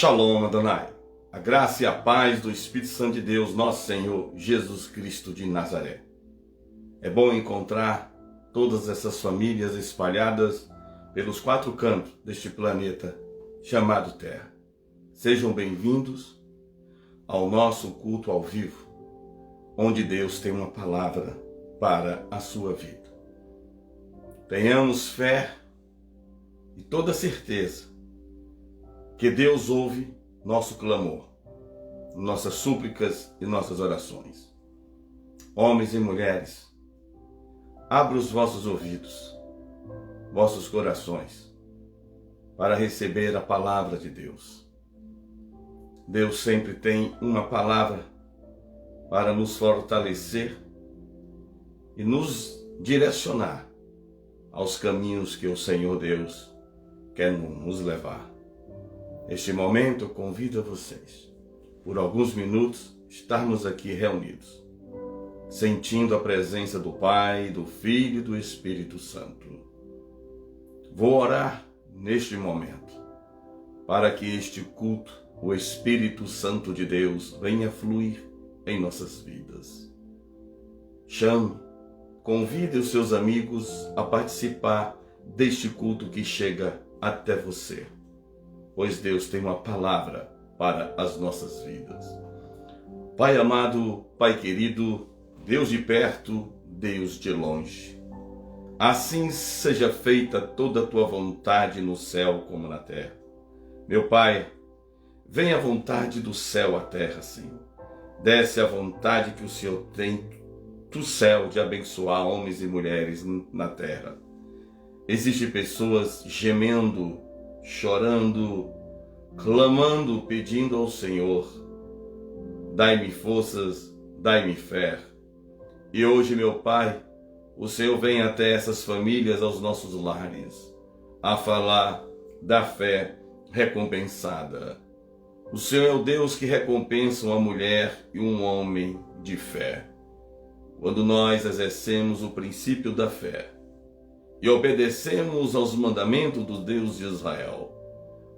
Shalom Adonai, a graça e a paz do Espírito Santo de Deus, nosso Senhor Jesus Cristo de Nazaré. É bom encontrar todas essas famílias espalhadas pelos quatro cantos deste planeta chamado Terra. Sejam bem-vindos ao nosso culto ao vivo, onde Deus tem uma palavra para a sua vida. Tenhamos fé e toda certeza que Deus ouve nosso clamor, nossas súplicas e nossas orações. Homens e mulheres, abra os vossos ouvidos, vossos corações, para receber a palavra de Deus. Deus sempre tem uma palavra para nos fortalecer e nos direcionar aos caminhos que o Senhor Deus quer nos levar. Neste momento, eu convido a vocês, por alguns minutos, estarmos aqui reunidos, sentindo a presença do Pai, do Filho e do Espírito Santo. Vou orar neste momento, para que este culto, o Espírito Santo de Deus, venha fluir em nossas vidas. Chame, convide os seus amigos a participar deste culto que chega até você, pois Deus tem uma palavra para as nossas vidas. Pai amado, Pai querido, Deus de perto, Deus de longe, assim seja feita toda a tua vontade no céu como na terra. Meu Pai, venha a vontade do céu à terra, Senhor. Desce a vontade que o Senhor tem do céu de abençoar homens e mulheres na terra. Existem pessoas gemendo, chorando, clamando, pedindo ao Senhor: dai-me forças, dai-me fé. E hoje, meu Pai, o Senhor vem até essas famílias, aos nossos lares, a falar da fé recompensada. O Senhor é o Deus que recompensa uma mulher e um homem de fé. Quando nós exercemos o princípio da fé e obedecemos aos mandamentos do Deus de Israel,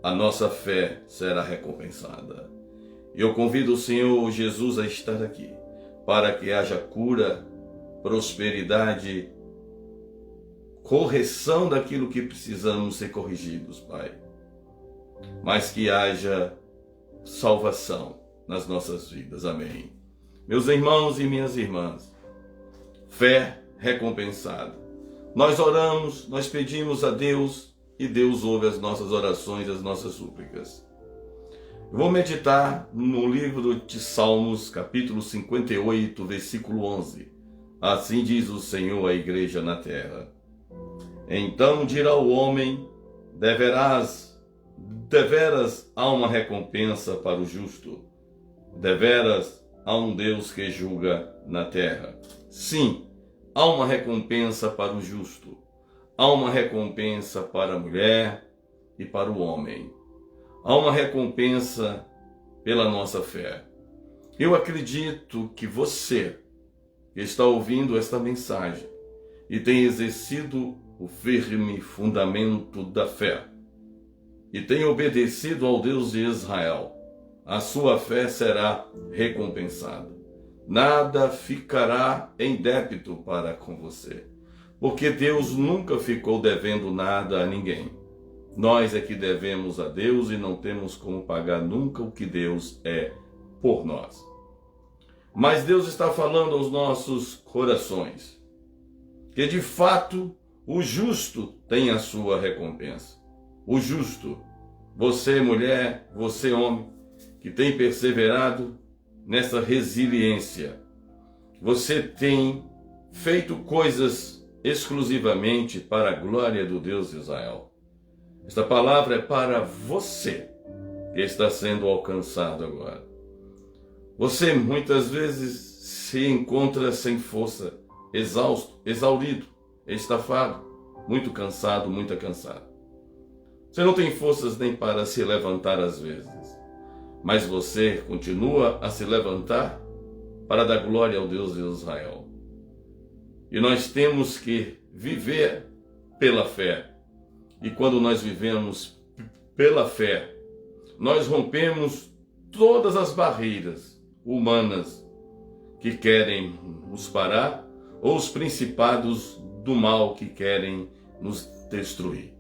a nossa fé será recompensada. Eu convido o Senhor Jesus a estar aqui, para que haja cura, prosperidade, correção daquilo que precisamos ser corrigidos, Pai. Mas que haja salvação nas nossas vidas. Amém. Meus irmãos e minhas irmãs, fé recompensada. Nós oramos, nós pedimos a Deus e Deus ouve as nossas orações, as nossas súplicas. Eu vou meditar no livro de Salmos, capítulo 58, versículo 11. Assim diz o Senhor à igreja na terra: então dirá o homem, deveras há uma recompensa para o justo, deveras há um Deus que julga na terra. Sim, há uma recompensa para o justo, há uma recompensa para a mulher e para o homem. Há uma recompensa pela nossa fé. Eu acredito que você que está ouvindo esta mensagem e tem exercido o firme fundamento da fé e tem obedecido ao Deus de Israel, a sua fé será recompensada. Nada ficará em débito para com você, porque Deus nunca ficou devendo nada a ninguém. Nós é que devemos a Deus e não temos como pagar nunca o que Deus é por nós. Mas Deus está falando aos nossos corações que de fato o justo tem a sua recompensa. O justo, você mulher, você homem, que tem perseverado nessa resiliência, você tem feito coisas exclusivamente para a glória do Deus de Israel. Esta palavra é para você que está sendo alcançado agora. Você muitas vezes se encontra sem força, exausto, exaurido, estafado, muito cansado, muito cansado. Você não tem forças nem para se levantar às vezes, mas você continua a se levantar para dar glória ao Deus de Israel. E nós temos que viver pela fé. E quando nós vivemos pela fé, nós rompemos todas as barreiras humanas que querem nos parar ou os principados do mal que querem nos destruir.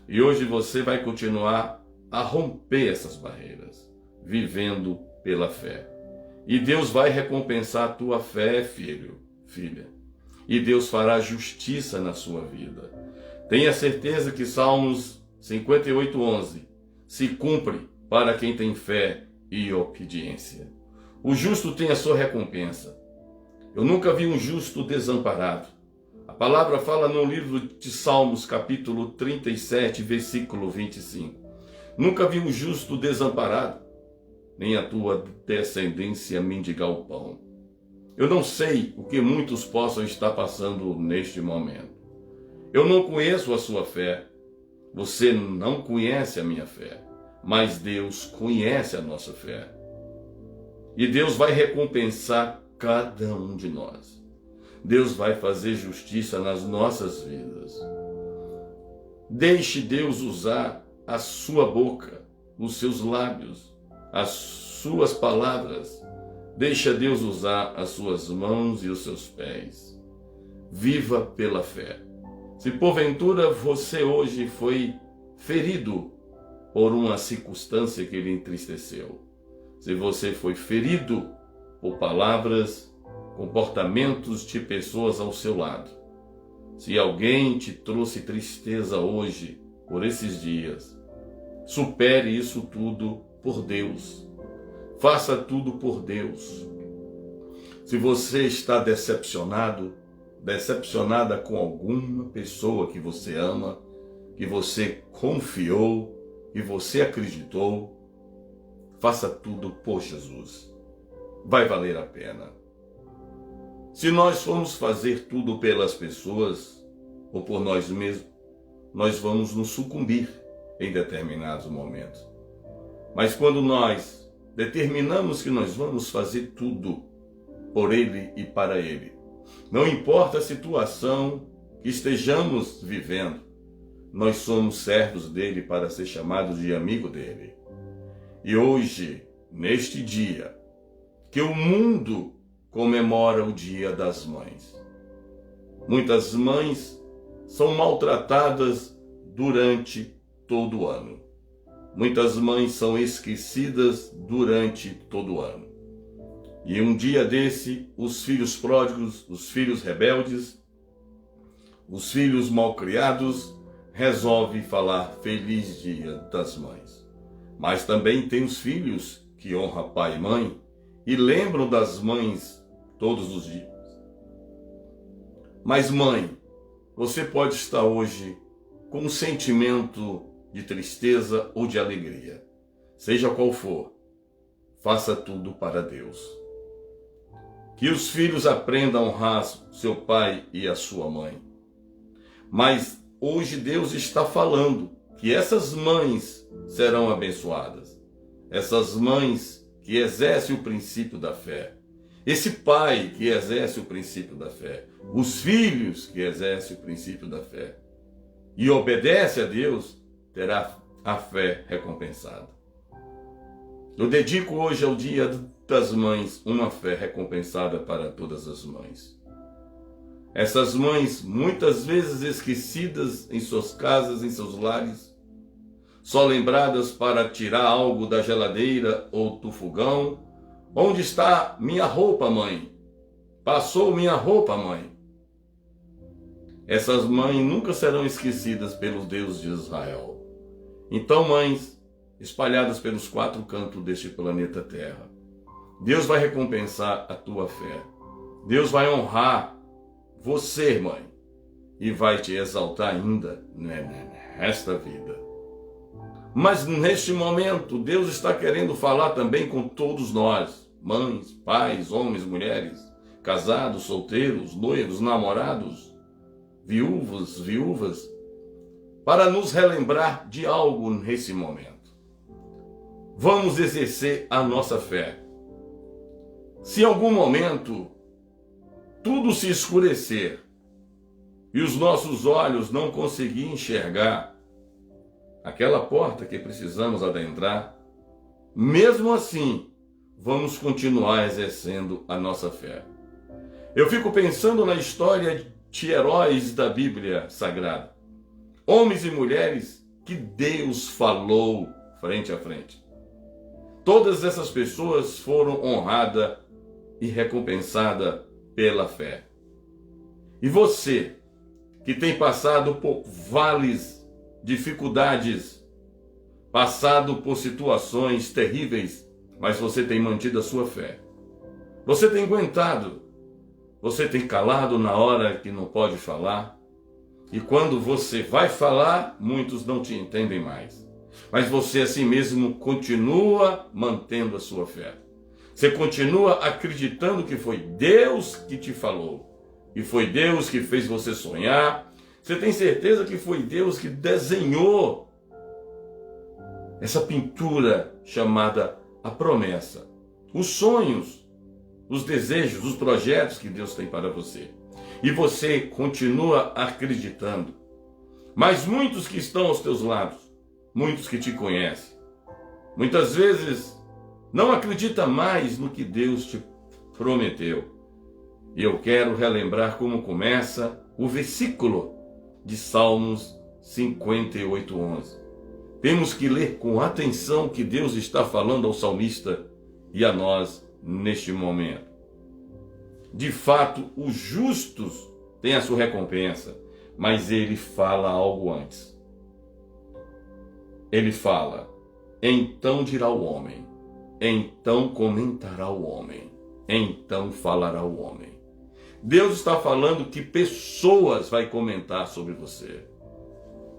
E hoje você vai continuar a romper essas barreiras, vivendo pela fé. E Deus vai recompensar a tua fé, filho, filha. E Deus fará justiça na sua vida. Tenha certeza que Salmos 58:11 se cumpre para quem tem fé e obediência. O justo tem a sua recompensa. Eu nunca vi um justo desamparado. A palavra fala no livro de Salmos, capítulo 37, versículo 25. Nunca vi um justo desamparado, nem a tua descendência mendigar o pão. Eu não sei o que muitos possam estar passando neste momento. Eu não conheço a sua fé. Você não conhece a minha fé. Mas Deus conhece a nossa fé. E Deus vai recompensar cada um de nós. Deus vai fazer justiça nas nossas vidas. Deixe Deus usar a sua boca, os seus lábios, as suas palavras. Deixa Deus usar as suas mãos e os seus pés. Viva pela fé. Se porventura você hoje foi ferido por uma circunstância que lhe entristeceu, se você foi ferido por palavras, comportamentos de pessoas ao seu lado, se alguém te trouxe tristeza hoje, por esses dias, supere isso tudo por Deus. Faça tudo por Deus. Se você está decepcionado, decepcionada com alguma pessoa que você ama, que você confiou, que você acreditou, faça tudo por Jesus. Vai valer a pena. Se nós formos fazer tudo pelas pessoas ou por nós mesmos, nós vamos nos sucumbir em determinados momentos. Mas quando nós determinamos que nós vamos fazer tudo por Ele e para Ele, não importa a situação que estejamos vivendo, nós somos servos dele para ser chamados de amigo dele. E hoje, neste dia, que o mundo comemora o Dia das Mães. Muitas mães são maltratadas durante todo o ano. Muitas mães são esquecidas durante todo o ano. E um dia desse, os filhos pródigos, os filhos rebeldes, os filhos malcriados, resolvem falar Feliz Dia das Mães. Mas também tem os filhos que honram pai e mãe e lembram das mães todos os dias. Mas mãe, você pode estar hoje com um sentimento de tristeza ou de alegria. Seja qual for, faça tudo para Deus. Que os filhos aprendam a honrar seu pai e a sua mãe. Mas hoje Deus está falando que essas mães serão abençoadas. Essas mães que exercem o princípio da fé. Esse pai que exerce o princípio da fé. Os filhos que exercem o princípio da fé. E obedece a Deus, terá a fé recompensada. Eu dedico hoje ao Dia das Mães uma fé recompensada para todas as mães. Essas mães, muitas vezes esquecidas em suas casas, em seus lares, só lembradas para tirar algo da geladeira ou do fogão. Onde está minha roupa, mãe? Passou minha roupa, mãe? Essas mães nunca serão esquecidas pelo Deus de Israel. Então, mães, espalhadas pelos 4 cantos deste planeta Terra, Deus vai recompensar a tua fé. Deus vai honrar você, mãe, e vai te exaltar ainda nesta vida. Mas neste momento, Deus está querendo falar também com todos nós, mães, pais, homens, mulheres, casados, solteiros, noivos, namorados, viúvas, para nos relembrar de algo nesse momento. Vamos exercer a nossa fé. Se em algum momento tudo se escurecer e os nossos olhos não conseguirem enxergar aquela porta que precisamos adentrar, mesmo assim, vamos continuar exercendo a nossa fé. Eu fico pensando na história de heróis da Bíblia Sagrada. Homens e mulheres que Deus falou frente a frente. Todas essas pessoas foram honradas e recompensadas pela fé. E você, que tem passado por vales, dificuldades, passado por situações terríveis, mas você tem mantido a sua fé. Você tem aguentado, você tem calado na hora que não pode falar, e quando você vai falar, muitos não te entendem mais. Mas você assim mesmo continua mantendo a sua fé. Você continua acreditando que foi Deus que te falou, e foi Deus que fez você sonhar. Você tem certeza que foi Deus que desenhou essa pintura chamada a promessa, os sonhos, os desejos, os projetos que Deus tem para você. E você continua acreditando. Mas muitos que estão aos teus lados, muitos que te conhecem, muitas vezes não acreditam mais no que Deus te prometeu. E eu quero relembrar como começa o versículo de Salmos 58:11. Temos que ler com atenção o que Deus está falando ao salmista e a nós neste momento. De fato, os justos têm a sua recompensa, mas ele fala algo antes. Ele fala: então dirá o homem, então comentará o homem, então falará o homem. Deus está falando que pessoas vai comentar sobre você.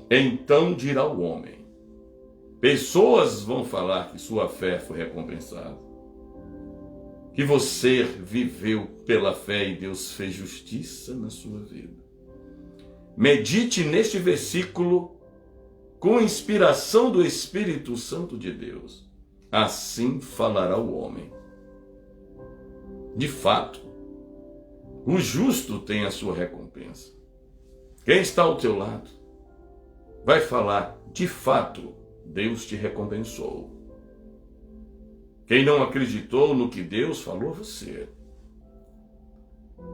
Então dirá o homem. Pessoas vão falar que sua fé foi recompensada, que você viveu pela fé e Deus fez justiça na sua vida. Medite neste versículo com inspiração do Espírito Santo de Deus. Assim falará o homem. De fato, o justo tem a sua recompensa. Quem está ao teu lado vai falar: de fato, Deus te recompensou. Quem não acreditou no que Deus falou a você,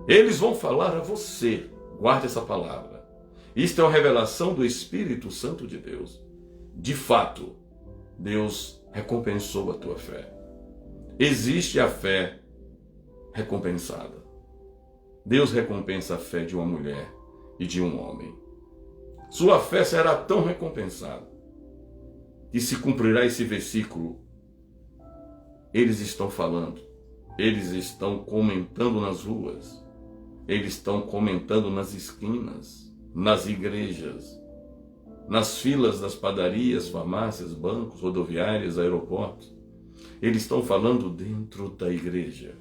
eles vão falar a você. Guarde essa palavra. Isto é uma revelação do Espírito Santo de Deus. De fato, Deus recompensou a tua fé. Existe a fé recompensada. Deus recompensa a fé de uma mulher e de um homem. Sua fé será tão recompensada que se cumprirá esse versículo. Eles estão falando, eles estão comentando nas ruas, eles estão comentando nas esquinas, nas igrejas, nas filas das padarias, farmácias, bancos, rodoviárias, aeroportos. Eles estão falando dentro da igreja.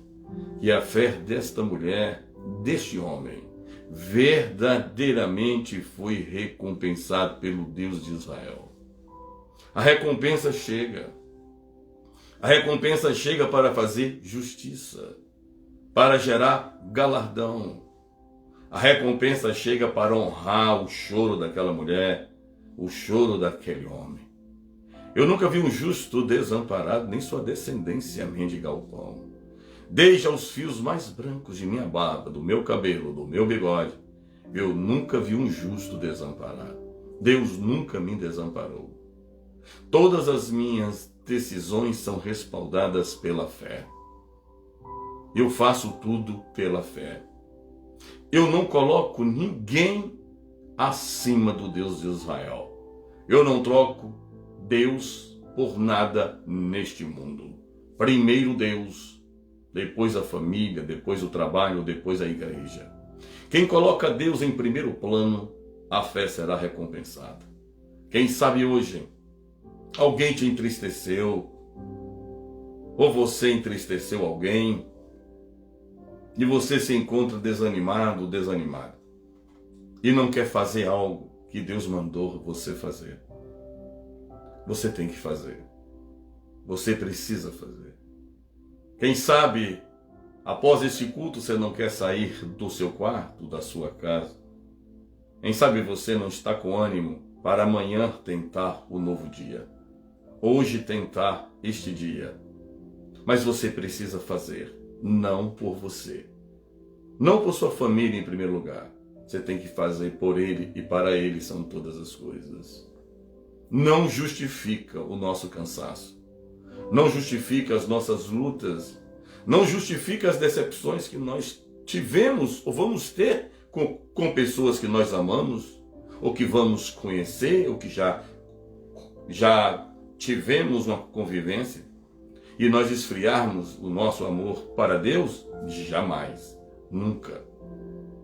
E a fé desta mulher, deste homem, verdadeiramente foi recompensada pelo Deus de Israel. A recompensa chega. A recompensa chega para fazer justiça, para gerar galardão. A recompensa chega para honrar o choro daquela mulher, o choro daquele homem. Eu nunca vi um justo desamparado, nem sua descendência mendigar o pão. Desde aos fios mais brancos de minha barba, do meu cabelo, do meu bigode, eu nunca vi um justo desamparado. Deus nunca me desamparou. Todas as minhas decisões são respaldadas pela fé. Eu faço tudo pela fé. Eu não coloco ninguém acima do Deus de Israel. Eu não troco Deus por nada neste mundo. Primeiro Deus, depois a família, depois o trabalho, depois a igreja. Quem coloca Deus em primeiro plano, a fé será recompensada. Quem sabe hoje alguém te entristeceu, ou você entristeceu alguém, e você se encontra desanimado, desanimada, e não quer fazer algo que Deus mandou você fazer. Você tem que fazer. Você precisa fazer. Quem sabe, após esse culto, você não quer sair do seu quarto, da sua casa. Quem sabe você não está com ânimo para amanhã tentar o novo dia. hoje tentar este dia. Mas você precisa fazer, não por você. Não por sua família em primeiro lugar. Você tem que fazer por ele e para ele são todas as coisas. Não justifica o nosso cansaço. Não justifica as nossas lutas. Não justifica as decepções que nós tivemos ou vamos ter com pessoas que nós amamos, ou que vamos conhecer, ou que já tivemos uma convivência, e nós esfriarmos o nosso amor para Deus? Jamais, nunca.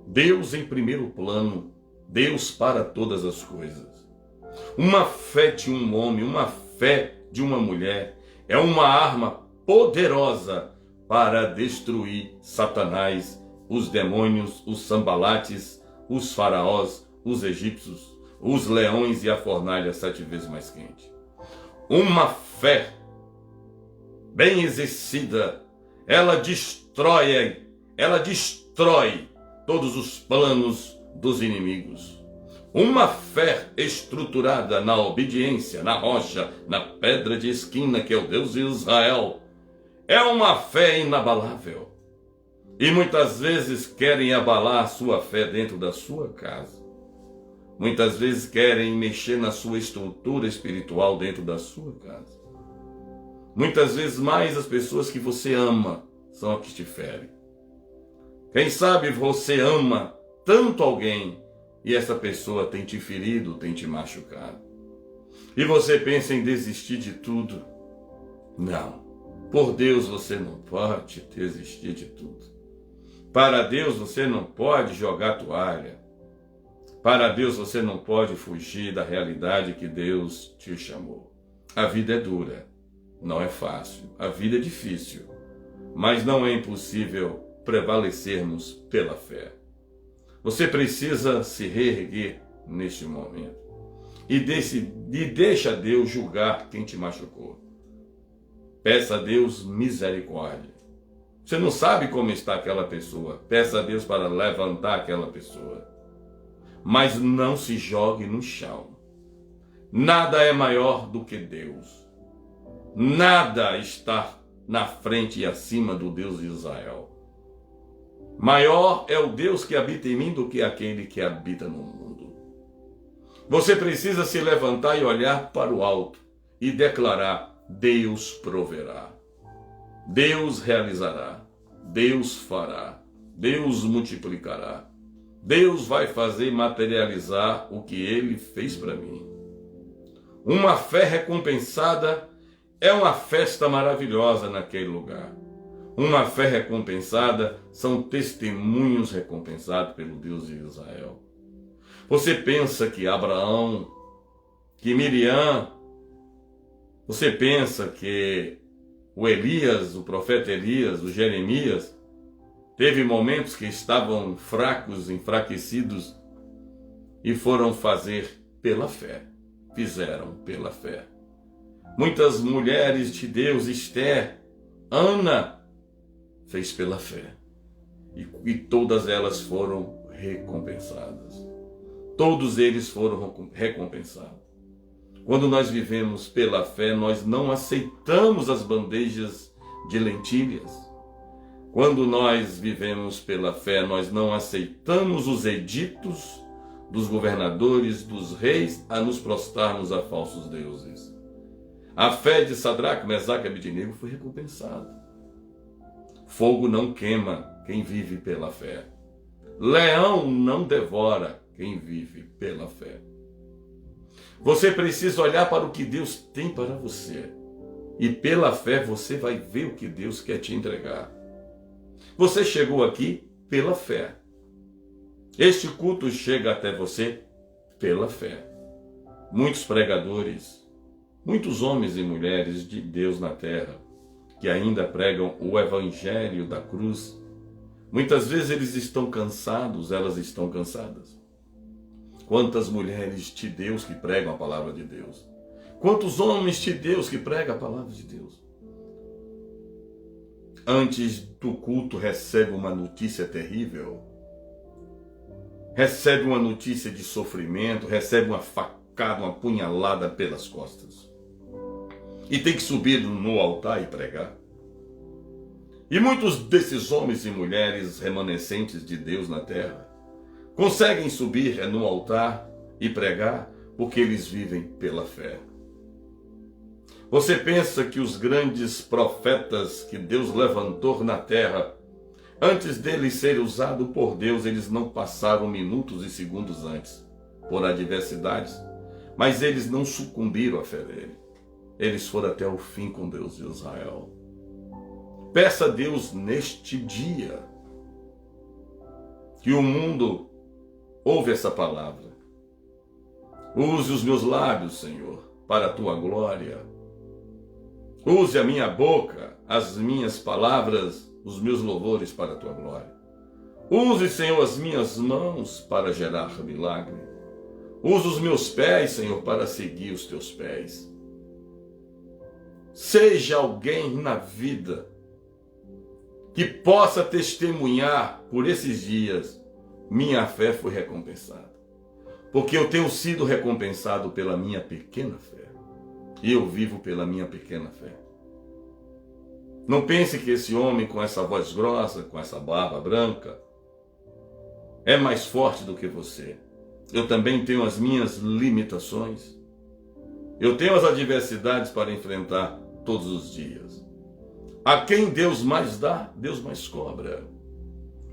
Deus em primeiro plano, Deus para todas as coisas. Uma fé de um homem, uma fé de uma mulher é uma arma poderosa para destruir Satanás, os demônios, os sambalates, os faraós, os egípcios, os leões e a fornalha 7 vezes mais quente. Uma fé bem exercida, ela destrói todos os planos dos inimigos. Uma fé estruturada na obediência, na rocha, na pedra de esquina que é o Deus de Israel, é uma fé inabalável. E muitas vezes querem abalar a sua fé dentro da sua casa. Muitas vezes querem mexer na sua estrutura espiritual dentro da sua casa. Muitas vezes mais as pessoas que você ama são as que te ferem. Quem sabe você ama tanto alguém e essa pessoa tem te ferido, tem te machucado. E você pensa em desistir de tudo. Não. Por Deus você não pode desistir de tudo. Para Deus você não pode jogar toalha. Para Deus você não pode fugir da realidade que Deus te chamou. A vida é dura, não é fácil. A vida é difícil, mas não é impossível prevalecermos pela fé. Você precisa se reerguer neste momento e deixa Deus julgar quem te machucou. Peça a Deus misericórdia. Você não sabe como está aquela pessoa. Peça a Deus para levantar aquela pessoa. Mas não se jogue no chão. Nada é maior do que Deus. Nada está na frente e acima do Deus de Israel. Maior é o Deus que habita em mim do que aquele que habita no mundo. Você precisa se levantar e olhar para o alto e declarar: Deus proverá. Deus realizará, Deus fará, Deus multiplicará. Deus vai fazer materializar o que Ele fez para mim. Uma fé recompensada é uma festa maravilhosa naquele lugar. Uma fé recompensada são testemunhos recompensados pelo Deus de Israel. Você pensa que Abraão, que Miriam, você pensa que o Elias, o profeta Elias, o Jeremias, teve momentos que estavam fracos, enfraquecidos e foram fazer pela fé. Fizeram pela fé. Muitas mulheres de Deus, Esther, Ana, fez pela fé. E todas elas foram recompensadas. Todos eles foram recompensados. Quando nós vivemos pela fé, nós não aceitamos as bandejas de lentilhas. Quando nós vivemos pela fé, nós não aceitamos os editos dos governadores, dos reis, a nos prostrarmos a falsos deuses. A fé de Sadraque, Mesaque e Abednego foi recompensada. Fogo não queima quem vive pela fé. Leão não devora quem vive pela fé. Você precisa olhar para o que Deus tem para você. E pela fé você vai ver o que Deus quer te entregar. Você chegou aqui pela fé. Este culto chega até você pela fé. Muitos pregadores, muitos homens e mulheres de Deus na terra, que ainda pregam o evangelho da cruz, muitas vezes eles estão cansados, elas estão cansadas. Quantas mulheres de Deus que pregam a palavra de Deus? Quantos homens de Deus que pregam a palavra de Deus? Antes do culto recebe uma notícia terrível, recebe uma notícia de sofrimento, recebe uma facada, uma punhalada pelas costas. e tem que subir no altar e pregar. E muitos desses homens e mulheres remanescentes de Deus na terra conseguem subir no altar e pregar porque eles vivem pela fé. Você pensa que os grandes profetas que Deus levantou na terra, antes deles serem usados por Deus, eles não passaram minutos e segundos antes por adversidades, mas eles não sucumbiram à fé dele. Eles foram até o fim com Deus de Israel. Peça a Deus neste dia que o mundo ouve essa palavra. Use os meus lábios, Senhor, para a tua glória. Use a minha boca, as minhas palavras, os meus louvores para a tua glória. Use, Senhor, as minhas mãos para gerar milagre. Use os meus pés, Senhor, para seguir os teus pés. Seja alguém na vida que possa testemunhar por esses dias: minha fé foi recompensada. Porque eu tenho sido recompensado pela minha pequena fé. E eu vivo pela minha pequena fé. Não pense que esse homem com essa voz grossa, com essa barba branca, é mais forte do que você. Eu também tenho as minhas limitações. Eu tenho as adversidades para enfrentar todos os dias. A quem Deus mais dá, Deus mais cobra.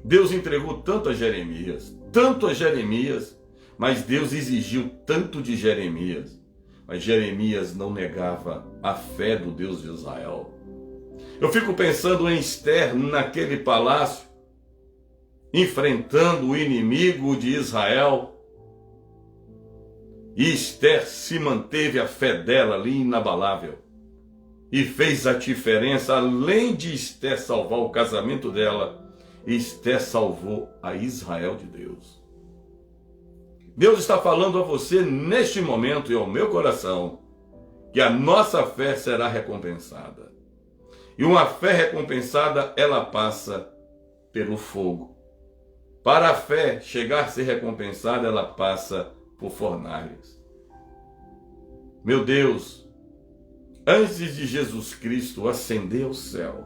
Deus entregou tanto a Jeremias, mas Deus exigiu tanto de Jeremias. Mas Jeremias não negava a fé do Deus de Israel. Eu fico pensando em Esther naquele palácio, enfrentando o inimigo de Israel. E Esther se manteve a fé dela ali inabalável. E fez a diferença, além de Esther salvar o casamento dela, Esther salvou a Israel de Deus. Deus está falando a você neste momento e ao meu coração que a nossa fé será recompensada. E uma fé recompensada, ela passa pelo fogo. Para a fé chegar a ser recompensada, ela passa por fornalhas. Meu Deus, antes de Jesus Cristo ascender ao céu,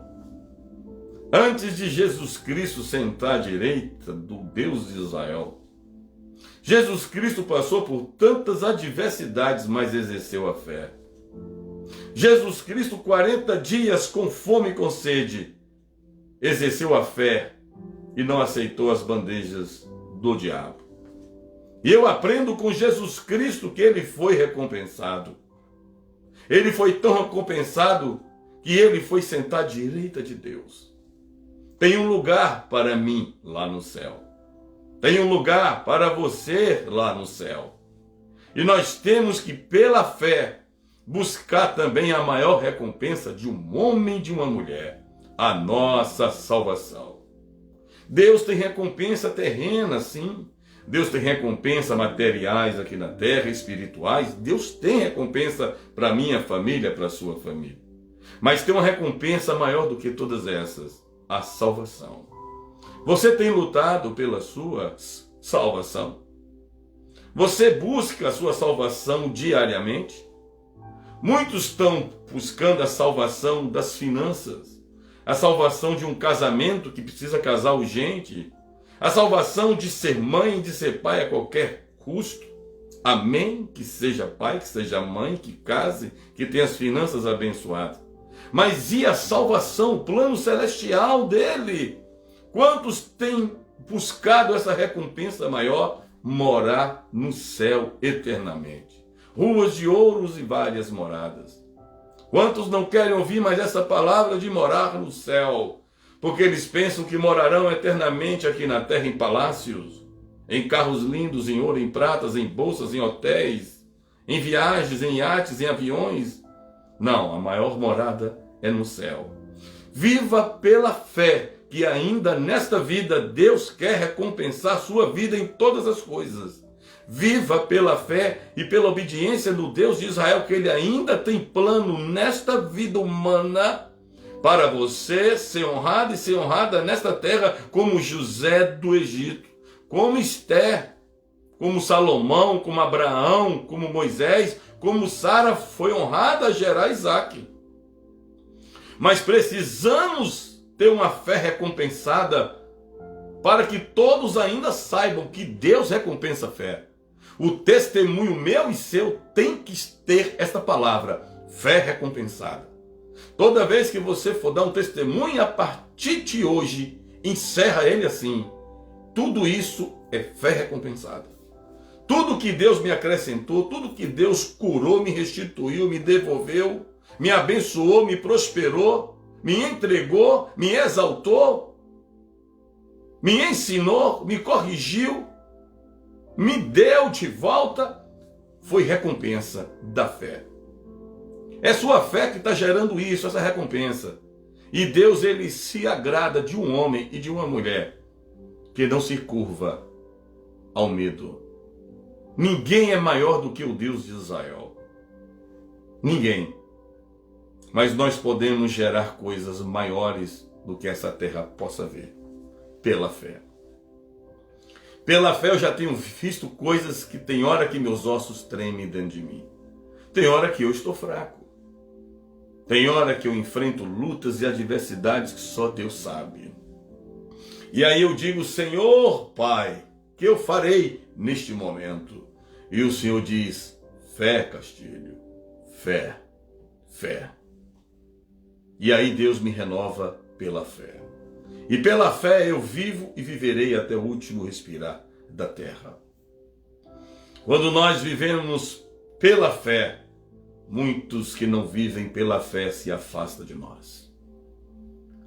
antes de Jesus Cristo sentar à direita do Deus de Israel, Jesus Cristo passou por tantas adversidades, mas exerceu a fé. Jesus Cristo, 40 dias com fome e com sede, exerceu a fé e não aceitou as bandejas do diabo. E eu aprendo com Jesus Cristo que ele foi recompensado. Ele foi tão recompensado que ele foi sentar à direita de Deus. Tem um lugar para mim lá no céu. Tem um lugar para você lá no céu. E nós temos que, pela fé, buscar também a maior recompensa de um homem e de uma mulher, a nossa salvação. Deus tem recompensa terrena, sim. Deus tem recompensa materiais aqui na terra, espirituais. Deus tem recompensa para a minha família, para a sua família. Mas tem uma recompensa maior do que todas essas, a salvação. Você tem lutado pela sua salvação? Você busca a sua salvação diariamente? Muitos estão buscando a salvação das finanças, a salvação de um casamento que precisa casar urgente, a salvação de ser mãe, de ser pai a qualquer custo. Amém? Que seja pai, que seja mãe, que case, que tenha as finanças abençoadas. Mas e a salvação, o plano celestial dele? Quantos têm buscado essa recompensa maior? Morar no céu eternamente. Ruas de ouros e várias moradas. Quantos não querem ouvir mais essa palavra de morar no céu? Porque eles pensam que morarão eternamente aqui na terra em palácios, em carros lindos, em ouro, em pratas, em bolsas, em hotéis, em viagens, em iates, em aviões. Não, a maior morada é no céu. Viva pela fé, que ainda nesta vida Deus quer recompensar a sua vida em todas as coisas. Viva pela fé e pela obediência do Deus de Israel, que ele ainda tem plano nesta vida humana para você ser honrado e ser honrada nesta terra, como José do Egito, como Esther, como Salomão, como Abraão, como Moisés, como Sara foi honrada a gerar Isaac. Mas precisamos ter uma fé recompensada para que todos ainda saibam que Deus recompensa a fé. O testemunho meu e seu tem que ter esta palavra, fé recompensada. Toda vez que você for dar um testemunho, a partir de hoje, encerra ele assim: tudo isso é fé recompensada. Tudo que Deus me acrescentou, tudo que Deus curou, me restituiu, me devolveu, me abençoou, me prosperou, me entregou, me exaltou, me ensinou, me corrigiu, me deu de volta, foi recompensa da fé. É sua fé que está gerando isso, essa recompensa. E Deus, ele se agrada de um homem e de uma mulher que não se curva ao medo. Ninguém é maior do que o Deus de Israel. Ninguém. Mas nós podemos gerar coisas maiores do que essa terra possa ver. Pela fé. Pela fé eu já tenho visto coisas que tem hora que meus ossos tremem dentro de mim. Tem hora que eu estou fraco. Tem hora que eu enfrento lutas e adversidades que só Deus sabe. E aí eu digo: Senhor, Pai, que eu farei neste momento? E o Senhor diz: fé, Castilho, fé, fé. E aí Deus me renova pela fé. E pela fé eu vivo e viverei até o último respirar da terra. Quando nós vivemos pela fé, muitos que não vivem pela fé se afastam de nós.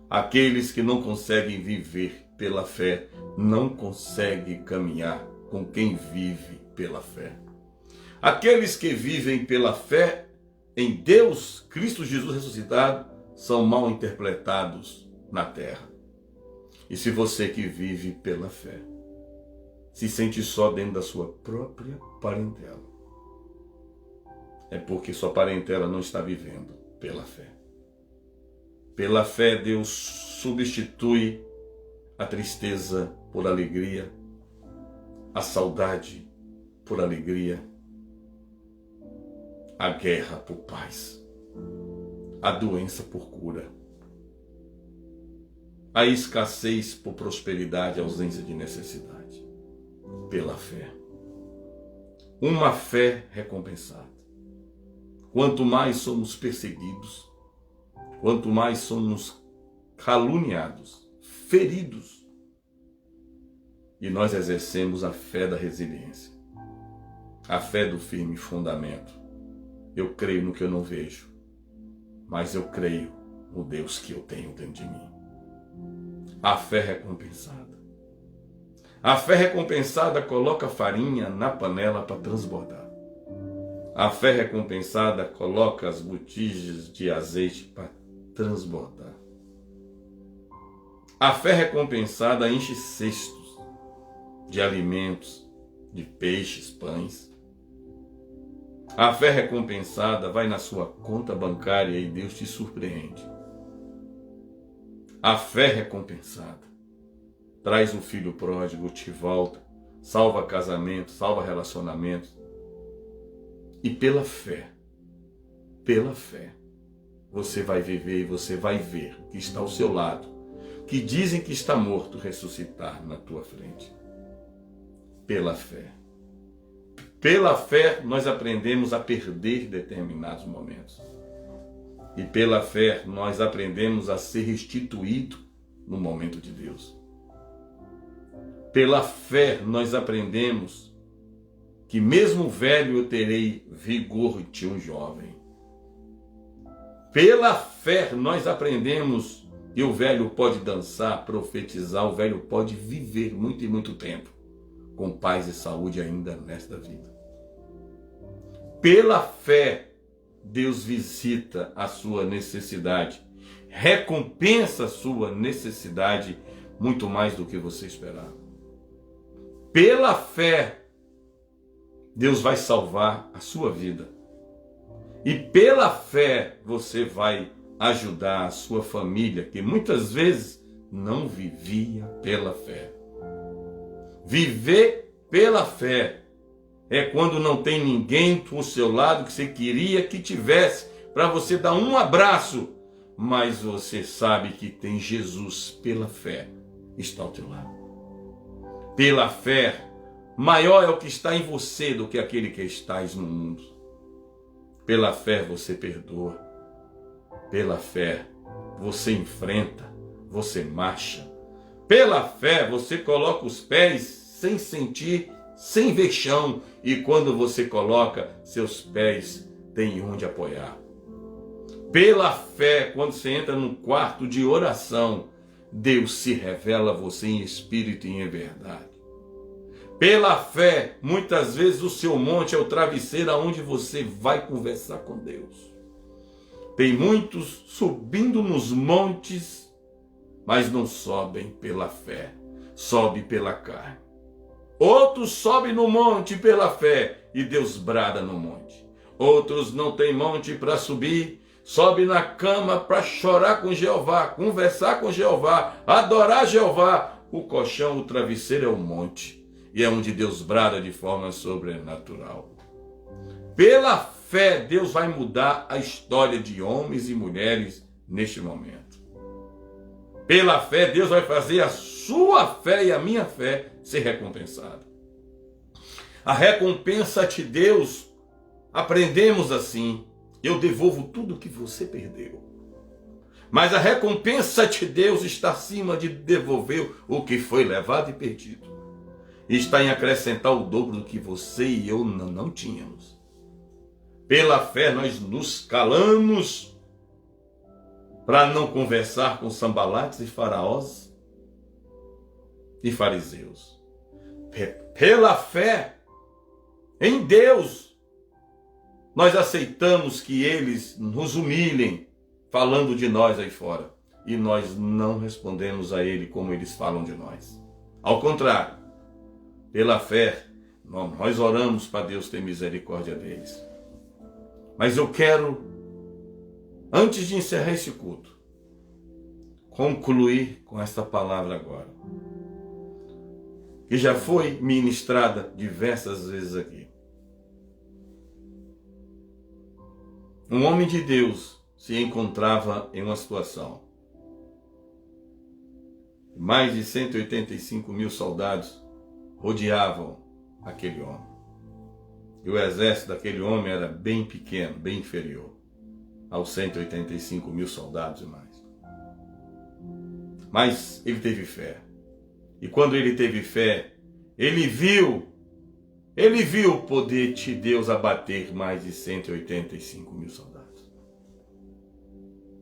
Aqueles que não conseguem viver pela fé não conseguem caminhar com quem vive pela fé. Aqueles que vivem pela fé em Deus, Cristo Jesus ressuscitado, são mal interpretados na terra. E se você que vive pela fé se sente só dentro da sua própria parentela, é porque sua parentela não está vivendo pela fé. Pela fé, Deus substitui a tristeza por alegria, a saudade por alegria, a guerra por paz, a doença por cura, a escassez por prosperidade, a ausência de necessidade. Pela fé. Uma fé recompensada. Quanto mais somos perseguidos, quanto mais somos caluniados, feridos, e nós exercemos a fé da resiliência, a fé do firme fundamento. Eu creio no que eu não vejo, mas eu creio no Deus que eu tenho dentro de mim. A fé recompensada. A fé recompensada coloca farinha na panela para transbordar. A fé recompensada coloca as botijas de azeite para transbordar. A fé recompensada enche cestos de alimentos, de peixes, pães. A fé recompensada vai na sua conta bancária e Deus te surpreende. A fé recompensada traz um filho pródigo, te volta, salva casamento, salva relacionamentos. E pela fé, você vai viver e você vai ver que está ao seu lado, que dizem que está morto, ressuscitar na tua frente. Pela fé. Pela fé nós aprendemos a perder determinados momentos. E pela fé nós aprendemos a ser restituído no momento de Deus. Pela fé nós aprendemos que mesmo velho eu terei vigor de um jovem. Pela fé nós aprendemos que o velho pode dançar, profetizar, o velho pode viver muito e muito tempo, com paz e saúde ainda nesta vida. Pela fé, Deus visita a sua necessidade, recompensa a sua necessidade muito mais do que você esperava. Pela fé, Deus vai salvar a sua vida. E pela fé, você vai ajudar a sua família, que muitas vezes não vivia pela fé. Viver pela fé é quando não tem ninguém ao seu lado que você queria que tivesse para você dar um abraço, mas você sabe que tem Jesus pela fé está ao teu lado. Pela fé, maior é o que está em você do que aquele que estás no mundo. Pela fé você perdoa. Pela fé você enfrenta, você marcha. Pela fé você coloca os pés sem sentir, sem vexão. E quando você coloca, seus pés têm onde apoiar. Pela fé, quando você entra num quarto de oração, Deus se revela a você em espírito e em verdade. Pela fé, muitas vezes o seu monte é o travesseiro aonde você vai conversar com Deus. Tem muitos subindo nos montes, mas não sobem pela fé, sobe pela carne. Outros sobem no monte pela fé e Deus brada no monte. Outros não têm monte para subir, sobe na cama para chorar com Jeová, conversar com Jeová, adorar Jeová. O colchão, o travesseiro é o monte. E é onde Deus brada de forma sobrenatural. Pela fé, Deus vai mudar a história de homens e mulheres neste momento. Pela fé, Deus vai fazer a sua fé e a minha fé ser recompensada. A recompensa de Deus, aprendemos assim: eu devolvo tudo que você perdeu. Mas a recompensa de Deus está acima de devolver o que foi levado e perdido. Está em acrescentar o dobro do que você e eu não tínhamos. Pela fé nós nos calamos para não conversar com sambalates e faraós e fariseus. Pela fé em Deus nós aceitamos que eles nos humilhem falando de nós aí fora e nós não respondemos a ele como eles falam de nós. Ao contrário, pela fé, nós oramos para Deus ter misericórdia deles. Mas eu quero, antes de encerrar esse culto, concluir com esta palavra agora, que já foi ministrada diversas vezes aqui. Um homem de Deus se encontrava em uma situação. Mais de 185 mil soldados rodeavam aquele homem. E o exército daquele homem era bem pequeno, bem inferior aos 185 mil soldados e mais. Mas ele teve fé. E quando ele teve fé, ele viu o poder de Deus abater mais de 185 mil soldados.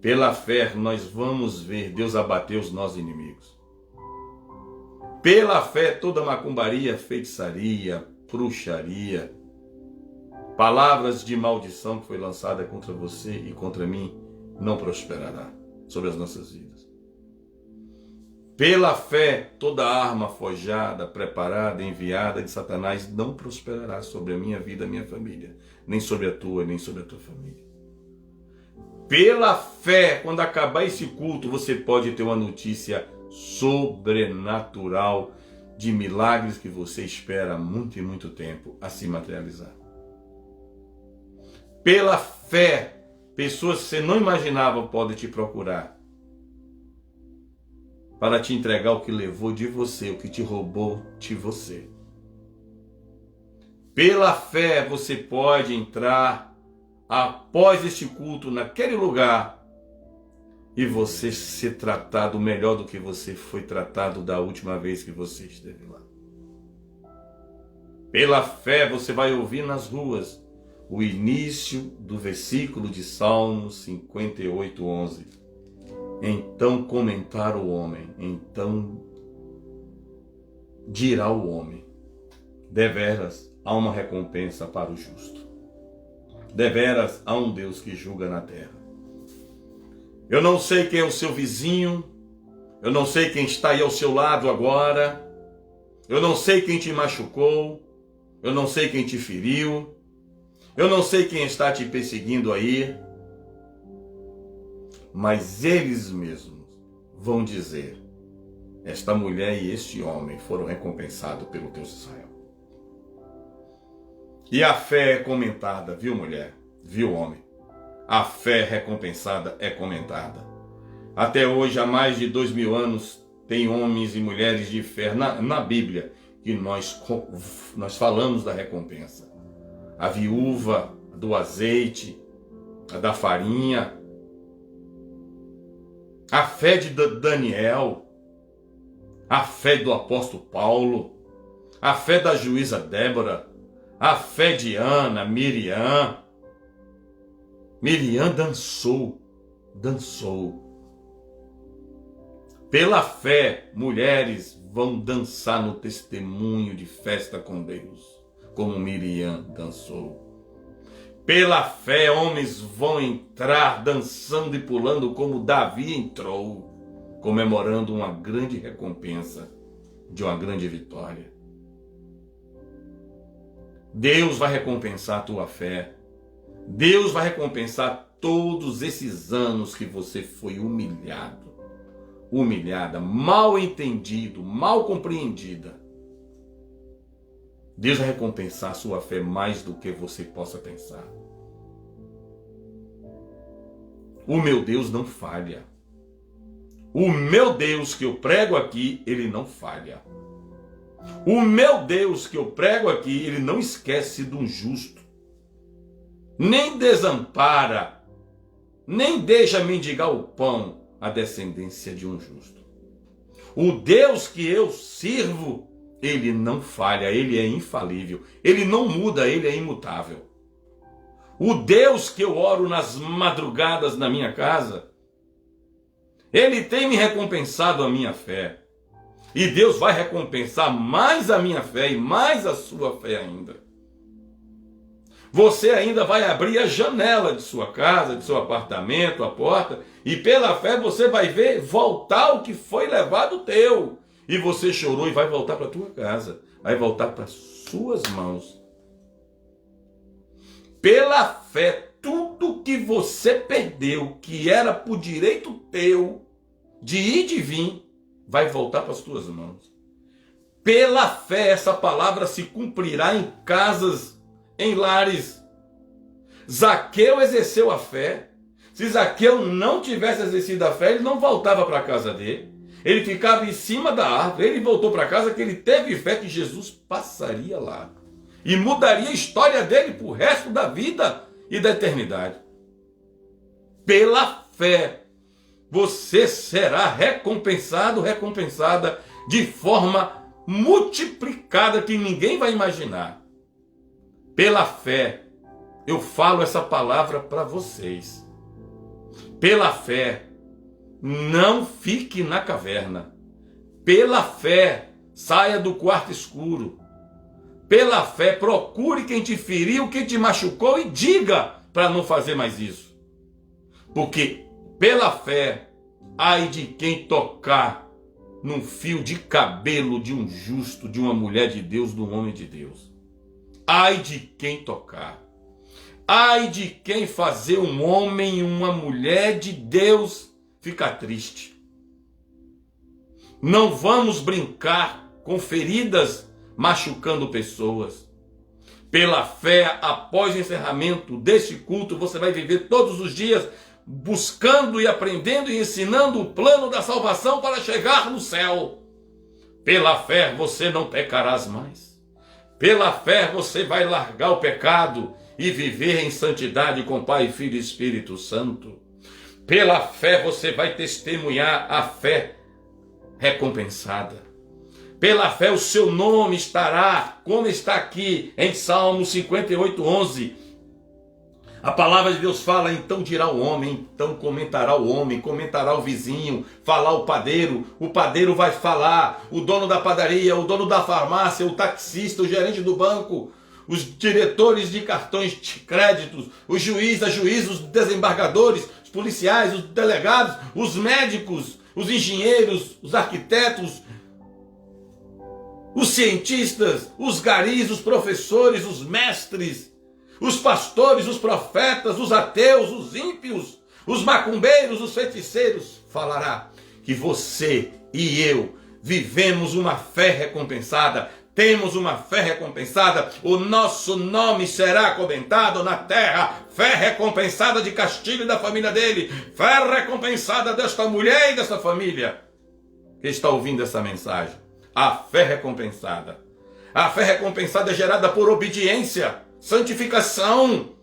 Pela fé, nós vamos ver Deus abater os nossos inimigos. Pela fé, toda macumbaria, feitiçaria, bruxaria, palavras de maldição que foi lançada contra você e contra mim, não prosperará sobre as nossas vidas. Pela fé, toda arma forjada, preparada, enviada de Satanás não prosperará sobre a minha vida, a minha família, nem sobre a tua, nem sobre a tua família. Pela fé, quando acabar esse culto, você pode ter uma notícia sobrenatural de milagres que você espera há muito e muito tempo a se materializar. Pela fé, pessoas que você não imaginava podem te procurar para te entregar o que levou de você, o que te roubou de você. Pela fé, você pode entrar após este culto naquele lugar e você ser tratado melhor do que você foi tratado da última vez que você esteve lá. Pela fé você vai ouvir nas ruas o início do versículo de Salmo 58:11. Então comentará o homem, então dirá o homem: deveras há uma recompensa para o justo. Deveras há um Deus que julga na terra. Eu não sei quem é o seu vizinho, eu não sei quem está aí ao seu lado agora, eu não sei quem te machucou, eu não sei quem te feriu, eu não sei quem está te perseguindo aí, mas eles mesmos vão dizer: esta mulher e este homem foram recompensados pelo Deus de Israel. E a fé é comentada, viu, mulher? Viu, homem? A fé recompensada é comentada. Até hoje, há mais de 2000 anos, tem homens e mulheres de fé na Bíblia que nós falamos da recompensa. A viúva do azeite, a da farinha, a fé de Daniel, a fé do apóstolo Paulo, a fé da juíza Débora, a fé de Ana, Miriam. Miriam dançou. Pela fé, mulheres vão dançar no testemunho de festa com Deus, como Miriam dançou. Pela fé, homens vão entrar dançando e pulando como Davi entrou, comemorando uma grande recompensa de uma grande vitória. Deus vai recompensar a tua fé. Deus vai recompensar todos esses anos que você foi humilhado, humilhada, mal entendido, mal compreendida. Deus vai recompensar a sua fé mais do que você possa pensar. O meu Deus não falha. O meu Deus que eu prego aqui, ele não falha. O meu Deus que eu prego aqui, ele não esquece de um justo. Nem desampara, nem deixa mendigar o pão a descendência de um justo. O Deus que eu sirvo, ele não falha, ele é infalível. Ele não muda, ele é imutável. O Deus que eu oro nas madrugadas na minha casa, ele tem me recompensado a minha fé. E Deus vai recompensar mais a minha fé e mais a sua fé ainda. Você ainda vai abrir a janela de sua casa, de seu apartamento, a porta, e pela fé você vai ver voltar o que foi levado teu. E você chorou e vai voltar para a tua casa, vai voltar para as suas mãos. Pela fé, tudo que você perdeu, que era por direito teu, de ir e de vir, vai voltar para as tuas mãos. Pela fé, essa palavra se cumprirá em casas, em lares. Zaqueu exerceu a fé. Se Zaqueu não tivesse exercido a fé, ele não voltava para a casa dele. Ele ficava em cima da árvore. Ele voltou para casa que ele teve fé que Jesus passaria lá. E mudaria a história dele para o resto da vida e da eternidade. Pela fé, você será recompensado, recompensada de forma multiplicada que ninguém vai imaginar. Pela fé, eu falo essa palavra para vocês. Pela fé, não fique na caverna. Pela fé, saia do quarto escuro. Pela fé, procure quem te feriu, quem te machucou e diga para não fazer mais isso. Porque pela fé, ai de quem tocar num fio de cabelo de um justo, de uma mulher de Deus, de um homem de Deus. Ai de quem tocar. Ai de quem fazer um homem e uma mulher de Deus ficar triste. Não vamos brincar com feridas machucando pessoas. Pela fé, após o encerramento deste culto, você vai viver todos os dias buscando e aprendendo e ensinando o plano da salvação para chegar no céu. Pela fé, você não pecarás mais. Pela fé, você vai largar o pecado e viver em santidade com Pai, Filho e Espírito Santo. Pela fé, você vai testemunhar a fé recompensada. Pela fé, o seu nome estará, como está aqui em Salmo 58:11. A palavra de Deus fala, então dirá o homem, então comentará o homem, comentará o vizinho, falar o padeiro vai falar, o dono da padaria, o dono da farmácia, o taxista, o gerente do banco, os diretores de cartões de créditos, os juízes, a juízes, os desembargadores, os policiais, os delegados, os médicos, os engenheiros, os arquitetos, os cientistas, os garis, os professores, os mestres, os pastores, os profetas, os ateus, os ímpios, os macumbeiros, os feiticeiros, falará que você e eu vivemos uma fé recompensada, temos uma fé recompensada, o nosso nome será comentado na terra, fé recompensada de Castilho e da família dele, fé recompensada desta mulher e desta família que está ouvindo essa mensagem. A fé recompensada. A fé recompensada é gerada por obediência, santificação.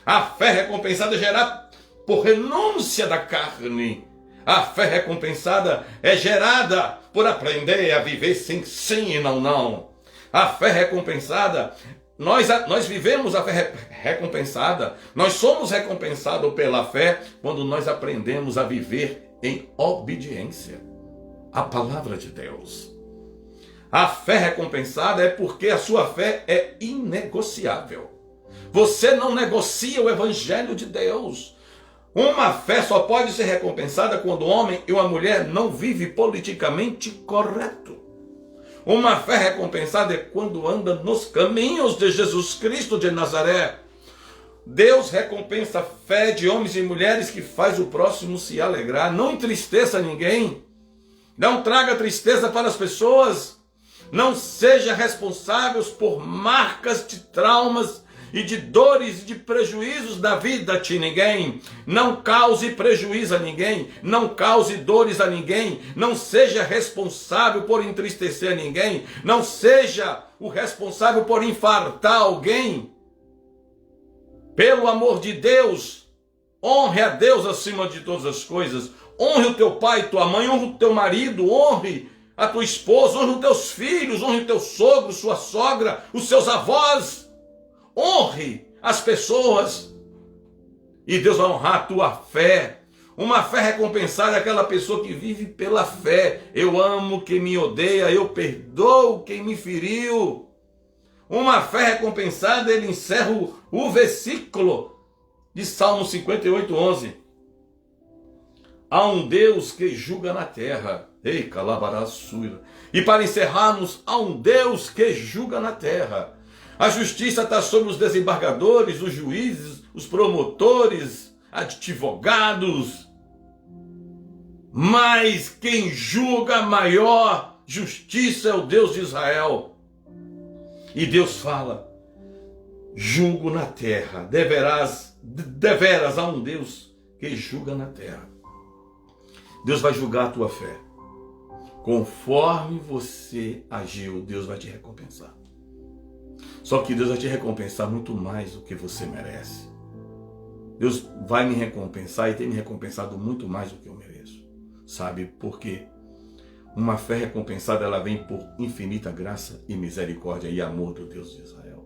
A fé recompensada é gerada por renúncia da carne. A fé recompensada é gerada por aprender a viver sim, sim e não, não. A fé recompensada, nós vivemos a fé recompensada. Nós somos recompensados pela fé quando nós aprendemos a viver em obediência à palavra de Deus. A fé recompensada é porque a sua fé é inegociável. Você não negocia o evangelho de Deus. Uma fé só pode ser recompensada quando o homem e uma mulher não vivem politicamente correto. Uma fé recompensada é quando anda nos caminhos de Jesus Cristo de Nazaré. Deus recompensa a fé de homens e mulheres que faz o próximo se alegrar. Não entristeça ninguém. Não traga tristeza para as pessoas. Não seja responsável por marcas de traumas e de dores e de prejuízos da vida de ninguém. Não cause prejuízo a ninguém, não cause dores a ninguém, não seja responsável por entristecer ninguém, não seja o responsável por infartar alguém. Pelo amor de Deus, honre a Deus acima de todas as coisas. Honre o teu pai e tua mãe, honre o teu marido, honre a tua esposa, honre os teus filhos, honre o teu sogro, sua sogra, os seus avós. Honre as pessoas e Deus vai honrar a tua fé. Uma fé recompensada é aquela pessoa que vive pela fé. Eu amo quem me odeia, eu perdoo quem me feriu. Uma fé recompensada, ele encerra o versículo de Salmo 58:11. Há um Deus que julga na terra. Ei, calabaraçuira. E para encerrarmos, há um Deus que julga na terra. A justiça está sobre os desembargadores, os juízes, os promotores, advogados. Mas quem julga a maior justiça é o Deus de Israel. E Deus fala: julgo na terra, deveras há um Deus que julga na terra. Deus vai julgar a tua fé. Conforme você agiu, Deus vai te recompensar. Só que Deus vai te recompensar muito mais do que você merece. Deus vai me recompensar e tem me recompensado muito mais do que eu mereço. Sabe por quê? Uma fé recompensada, ela vem por infinita graça e misericórdia e amor do Deus de Israel.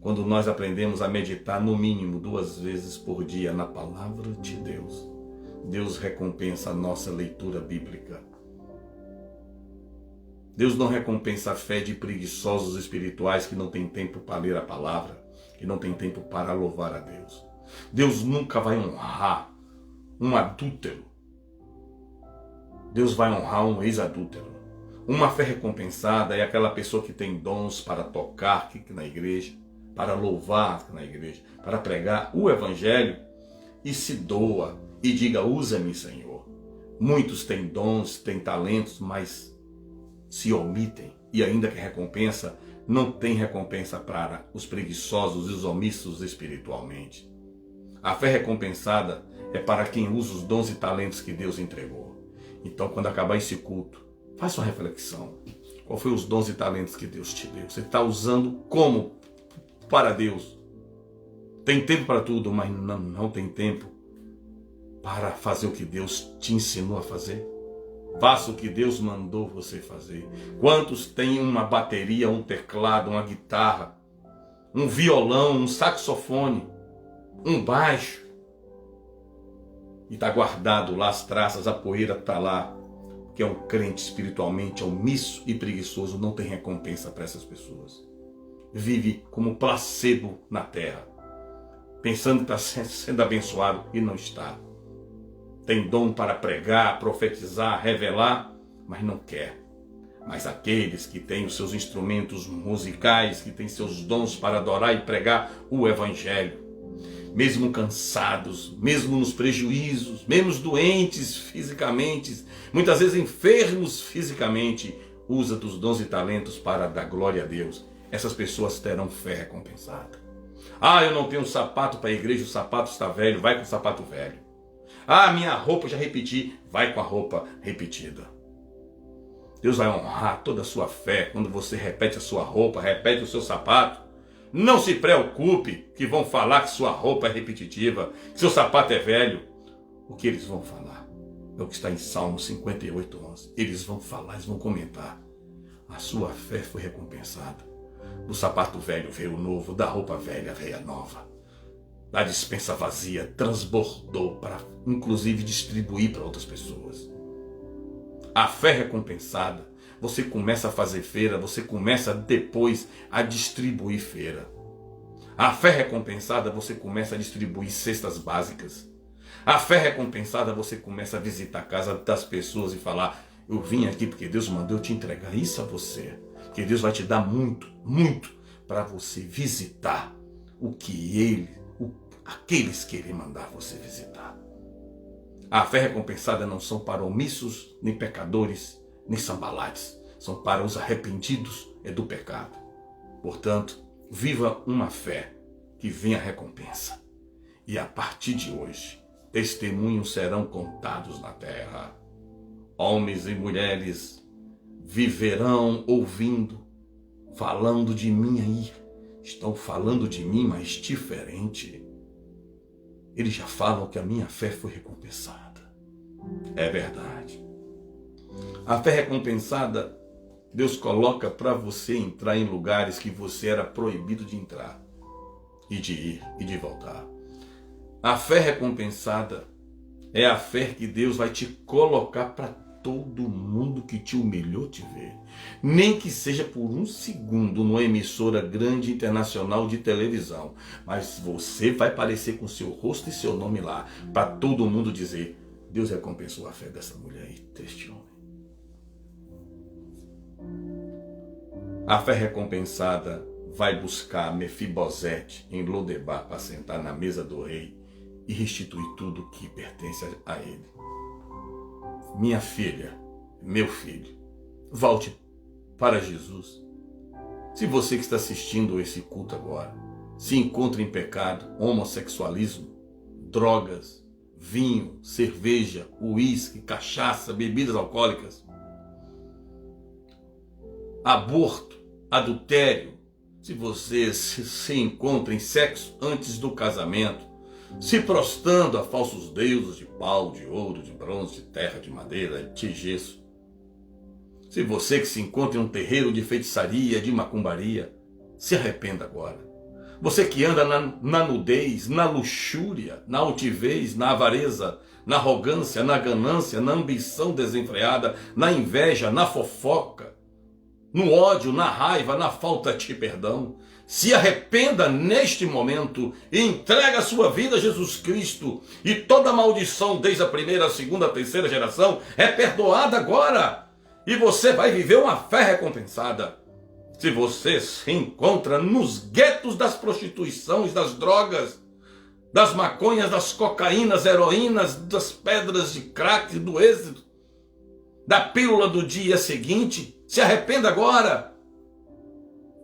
Quando nós aprendemos a meditar no mínimo 2 vezes por dia na palavra de Deus, Deus recompensa a nossa leitura bíblica. Deus não recompensa a fé de preguiçosos espirituais que não têm tempo para ler a palavra, que não têm tempo para louvar a Deus. Deus nunca vai honrar um adúltero. Deus vai honrar um ex-adúltero. Uma fé recompensada é aquela pessoa que tem dons para tocar aqui na igreja, para louvar aqui na igreja, para pregar o evangelho e se doa e diga: usa-me, Senhor. Muitos têm dons, têm talentos, mas se omitem, e ainda que recompensa, não tem recompensa para os preguiçosos e os omissos espiritualmente. A fé recompensada é para quem usa os dons e talentos que Deus entregou. Então, quando acabar esse culto, faça uma reflexão. Qual foi os dons e talentos que Deus te deu? Você está usando como para Deus? Tem tempo para tudo, mas não tem tempo para fazer o que Deus te ensinou a fazer? Faça o que Deus mandou você fazer. Quantos têm uma bateria, um teclado, uma guitarra, um violão, um saxofone, um baixo, e está guardado lá as traças, a poeira está lá, que é um crente espiritualmente omisso e preguiçoso, não tem recompensa para essas pessoas. Vive como placebo na terra, pensando que está sendo abençoado e não está. Tem dom para pregar, profetizar, revelar, mas não quer. Mas aqueles que têm os seus instrumentos musicais, que têm seus dons para adorar e pregar o evangelho, mesmo cansados, mesmo nos prejuízos, mesmo doentes fisicamente, muitas vezes enfermos fisicamente, usa dos dons e talentos para dar glória a Deus, essas pessoas terão fé recompensada. Ah, eu não tenho sapato para a igreja, o sapato está velho, vai com o sapato velho. Ah, minha roupa já repeti, vai com a roupa repetida. Deus vai honrar toda a sua fé quando você repete a sua roupa, repete o seu sapato. Não se preocupe que vão falar que sua roupa é repetitiva, que seu sapato é velho. O que eles vão falar é o que está em Salmo 58:11. Eles vão falar, eles vão comentar. A sua fé foi recompensada. Do sapato velho veio o novo, da roupa velha veio a nova. Da despensa vazia transbordou para, inclusive, distribuir para outras pessoas. A fé recompensada, você começa a fazer feira, você começa depois a distribuir feira. A fé recompensada, você começa a distribuir cestas básicas. A fé recompensada, você começa a visitar a casa das pessoas e falar: eu vim aqui porque Deus mandou eu te entregar isso a você. Que Deus vai te dar muito, muito para você visitar o que aqueles que Ele mandar você visitar. A fé recompensada não são para omissos, nem pecadores, nem sambalates. São para os arrependidos do pecado. Portanto, viva uma fé que venha a recompensa. E a partir de hoje, testemunhos serão contados na terra. Homens e mulheres viverão ouvindo, falando de mim aí. Estão falando de mim, mas diferente. Eles já falam que a minha fé foi recompensada. É verdade. A fé recompensada, Deus coloca para você entrar em lugares que você era proibido de entrar, e de ir e de voltar. A fé recompensada é a fé que Deus vai te colocar para todo mundo que te humilhou te ver. Nem que seja por um segundo numa emissora grande internacional de televisão. Mas você vai aparecer com seu rosto e seu nome lá, para todo mundo dizer: Deus recompensou a fé dessa mulher e deste homem. A fé recompensada vai buscar Mefibosete em Lodebar para sentar na mesa do rei e restituir tudo que pertence a ele. Minha filha, meu filho, volte para Jesus. Se você que está assistindo esse culto agora se encontra em pecado, homossexualismo, drogas, vinho, cerveja, uísque, cachaça, bebidas alcoólicas, aborto, adultério, se você se encontra em sexo antes do casamento, se prostrando a falsos deuses de pau, de ouro, de bronze, de terra, de madeira, de gesso, se você que se encontra em um terreiro de feitiçaria, de macumbaria, se arrependa agora. Você que anda na nudez, na luxúria, na altivez, na avareza, na arrogância, na ganância, na ambição desenfreada, na inveja, na fofoca, no ódio, na raiva, na falta de perdão, se arrependa neste momento e entrega a sua vida a Jesus Cristo, e toda maldição desde a primeira, a segunda, a terceira geração é perdoada agora, e você vai viver uma fé recompensada. Se você se encontra nos guetos das prostituições, das drogas, das maconhas, das cocaínas, heroínas, das pedras de crack, do êxito, da pílula do dia seguinte, se arrependa agora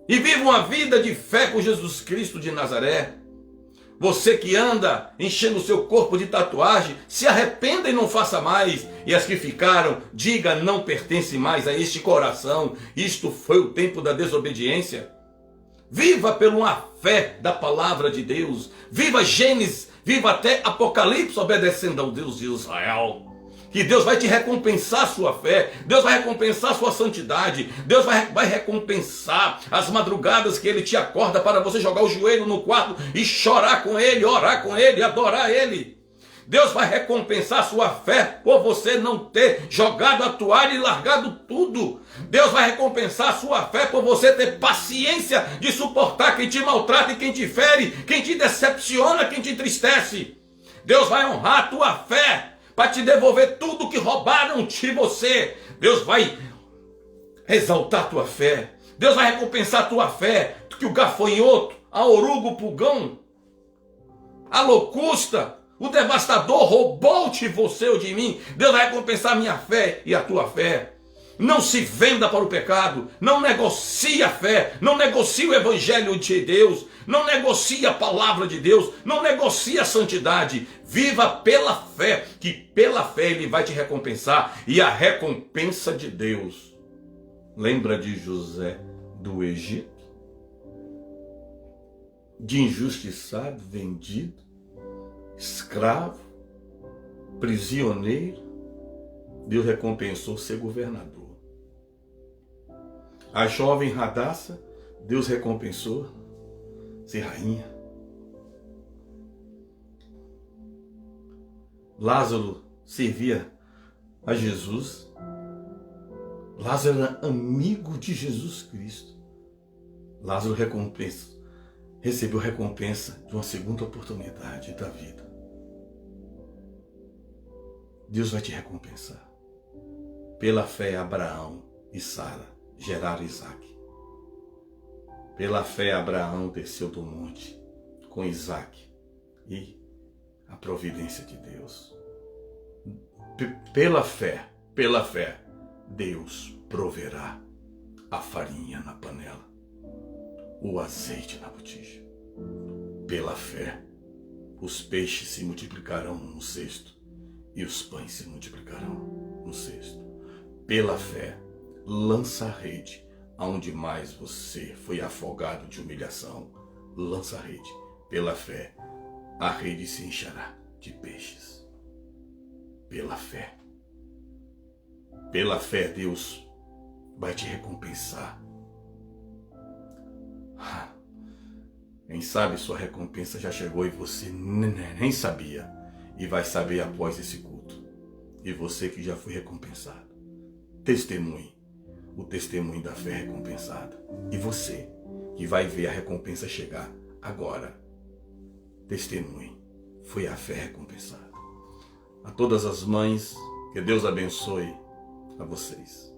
e viva uma vida de fé com Jesus Cristo de Nazaré. Você que anda enchendo o seu corpo de tatuagem, se arrependa e não faça mais. E as que ficaram, diga: não pertence mais a este coração. Isto foi o tempo da desobediência. Viva por uma fé da palavra de Deus. Viva Gênesis, viva até Apocalipse obedecendo ao Deus de Israel. Que Deus vai te recompensar a sua fé, Deus vai recompensar a sua santidade, Deus vai recompensar as madrugadas que Ele te acorda para você jogar o joelho no quarto e chorar com Ele, orar com Ele, adorar Ele. Deus vai recompensar a sua fé por você não ter jogado a toalha e largado tudo. Deus vai recompensar a sua fé por você ter paciência de suportar quem te maltrata e quem te fere, quem te decepciona, quem te entristece. Deus vai honrar a tua fé para te devolver tudo que roubaram de você. Deus vai exaltar a tua fé. Deus vai recompensar a tua fé. Que o gafanhoto, a oruga, o pulgão, a locusta, o devastador roubou de você ou de mim. Deus vai recompensar a minha fé e a tua fé. Não se venda para o pecado, não negocie a fé, não negocie o evangelho de Deus, não negocie a palavra de Deus, não negocie a santidade. Viva pela fé, que pela fé Ele vai te recompensar. E a recompensa de Deus. Lembra de José do Egito? De injustiçado, vendido, escravo, prisioneiro. Deus recompensou ser governador. A jovem Radassa, Deus recompensou ser rainha. Lázaro servia a Jesus. Lázaro era amigo de Jesus Cristo. Lázaro recebeu recompensa de uma segunda oportunidade da vida. Deus vai te recompensar. Pela fé, Abraão e Sara geraram Isaac. Pela fé, Abraão desceu do monte com Isaac e a providência de Deus. Pela fé, Deus proverá a farinha na panela, o azeite na botija. Pela fé, os peixes se multiplicarão no cesto e os pães se multiplicarão no cesto. Pela fé, lança a rede aonde mais você foi afogado de humilhação. Lança a rede. Pela fé, a rede se encherá de peixes. Pela fé. Pela fé, Deus vai te recompensar. Quem sabe sua recompensa já chegou e você nem sabia. E vai saber após esse culto. E você que já foi recompensado. Testemunhe o testemunho da fé recompensada. E você que vai ver a recompensa chegar agora. Testemunhe. Foi a fé recompensada. A todas as mães, que Deus abençoe a vocês.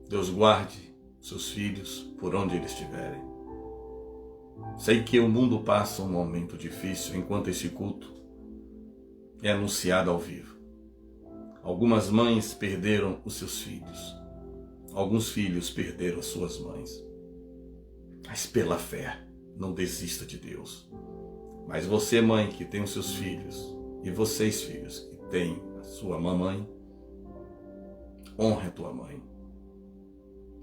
Deus guarde seus filhos por onde eles estiverem. Sei que o mundo passa um momento difícil enquanto esse culto é anunciado ao vivo. Algumas mães perderam os seus filhos. Alguns filhos perderam suas mães. Mas pela fé, não desista de Deus. Mas você, mãe, que tem os seus filhos, e vocês, filhos, que têm a sua mamãe, honre a tua mãe.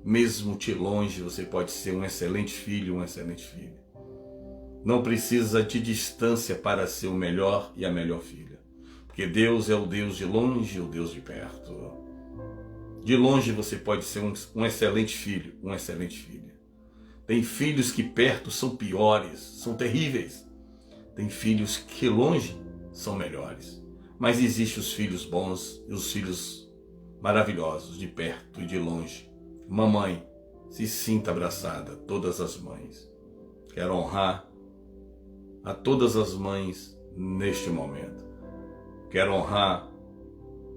Mesmo de longe, você pode ser um excelente filho, uma excelente filha. Não precisa de distância para ser o melhor e a melhor filha. Porque Deus é o Deus de longe e o Deus de perto. De longe você pode ser um excelente filho, uma excelente filha. Tem filhos que perto são piores, são terríveis. Tem filhos que longe são melhores. Mas existem os filhos bons e os filhos maravilhosos, de perto e de longe. Mamãe, se sinta abraçada, todas as mães. Quero honrar a todas as mães neste momento. Quero honrar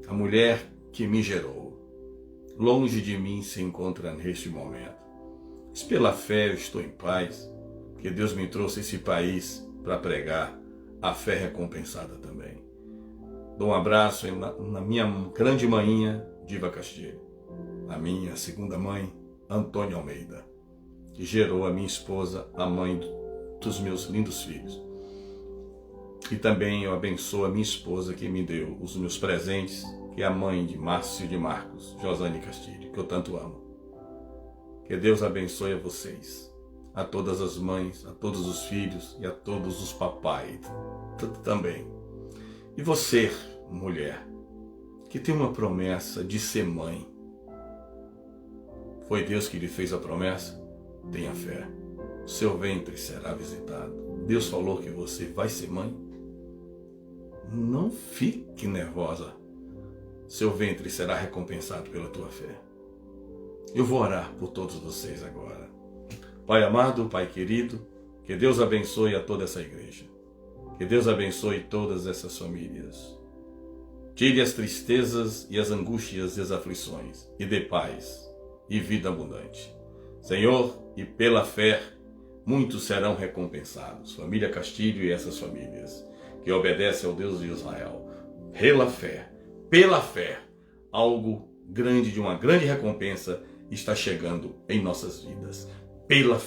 a mulher que me gerou. Longe de mim se encontra neste momento. Mas pela fé eu estou em paz, porque Deus me trouxe esse país para pregar a fé recompensada também. Dou um abraço na minha grande mainha, Diva Castilho. A minha segunda mãe, Antônia Almeida, que gerou a minha esposa, a mãe dos meus lindos filhos. E também eu abençoo a minha esposa que me deu os meus presentes, que é a mãe de Márcio e de Marcos, Josane Castilho, que eu tanto amo. Que Deus abençoe a vocês, a todas as mães, a todos os filhos e a todos os papais também. E você, mulher, que tem uma promessa de ser mãe. Foi Deus que lhe fez a promessa? Tenha fé. O seu ventre será visitado. Deus falou que você vai ser mãe? Não fique nervosa. Seu ventre será recompensado pela tua fé. Eu vou orar por todos vocês agora. Pai amado, Pai querido, que Deus abençoe a toda essa igreja. Que Deus abençoe todas essas famílias. Tire as tristezas e as angústias e as aflições, e dê paz e vida abundante. Senhor, e pela fé, muitos serão recompensados. Família Castilho e essas famílias que obedecem ao Deus de Israel. Pela fé, algo grande, de uma grande recompensa, está chegando em nossas vidas. Pela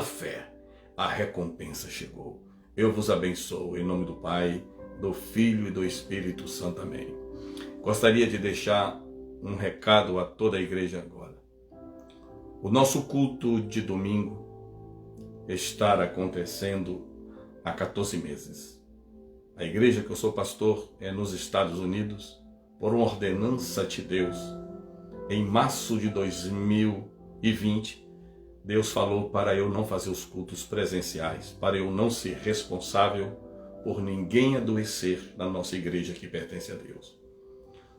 fé, a recompensa chegou. Eu vos abençoo em nome do Pai, do Filho e do Espírito Santo. Amém. Gostaria de deixar um recado a toda a igreja agora. O nosso culto de domingo está acontecendo há 14 meses. A igreja que eu sou pastor é nos Estados Unidos, por uma ordenança de Deus. Em março de 2020, Deus falou para eu não fazer os cultos presenciais, para eu não ser responsável por ninguém adoecer na nossa igreja que pertence a Deus.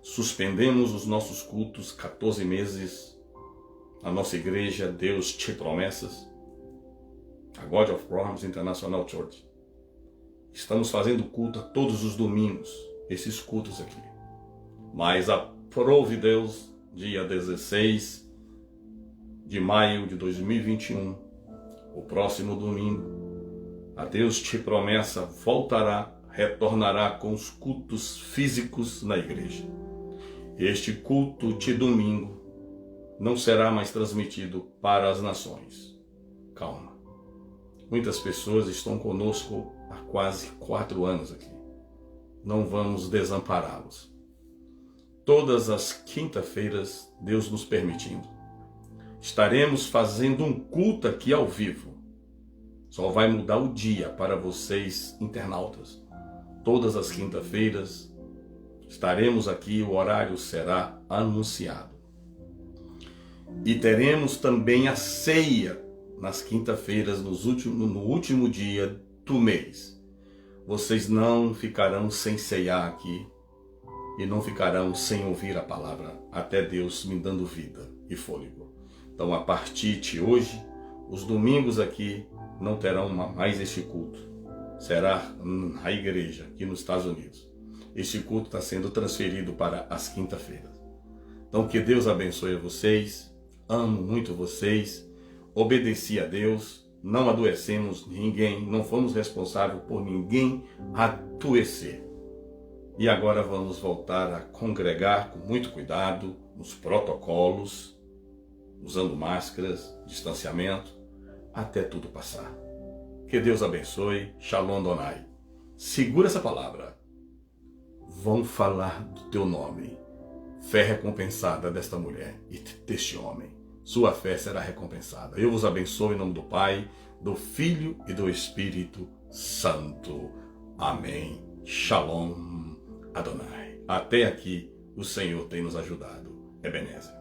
Suspendemos os nossos cultos 14 meses. A nossa igreja, Deus te promessas, a God of Promise International Church. Estamos fazendo culto a todos os domingos, esses cultos aqui. Mas aprove Deus, dia 16 de maio de 2021, o próximo domingo, a Deus te promessa, retornará com os cultos físicos na igreja. Este culto de domingo não será mais transmitido para as nações. Calma. Muitas pessoas estão conosco há quase 4 anos aqui. Não vamos desampará-los. Todas as quinta-feiras, Deus nos permitindo, estaremos fazendo um culto aqui ao vivo. Só vai mudar o dia para vocês, internautas. Todas as quinta-feiras estaremos aqui, o horário será anunciado. E teremos também a ceia nas quinta-feiras, no último dia do mês. Vocês não ficarão sem ceiar aqui e não ficarão sem ouvir a palavra, até Deus me dando vida e fôlego. Então, a partir de hoje, os domingos aqui não terão mais este culto. Será a igreja aqui nos Estados Unidos. Este culto está sendo transferido para as quinta-feiras. Então, que Deus abençoe vocês. Amo muito vocês. Obedeci a Deus. Não adoecemos ninguém. Não fomos responsáveis por ninguém adoecer. E agora vamos voltar a congregar com muito cuidado, nos protocolos, usando máscaras, distanciamento, até tudo passar. Que Deus abençoe. Shalom Adonai. Segura essa palavra. Vão falar do teu nome. Fé recompensada desta mulher e deste homem. Sua fé será recompensada. Eu vos abençoo em nome do Pai, do Filho e do Espírito Santo. Amém. Shalom Adonai. Até aqui o Senhor tem nos ajudado. Ebenezer.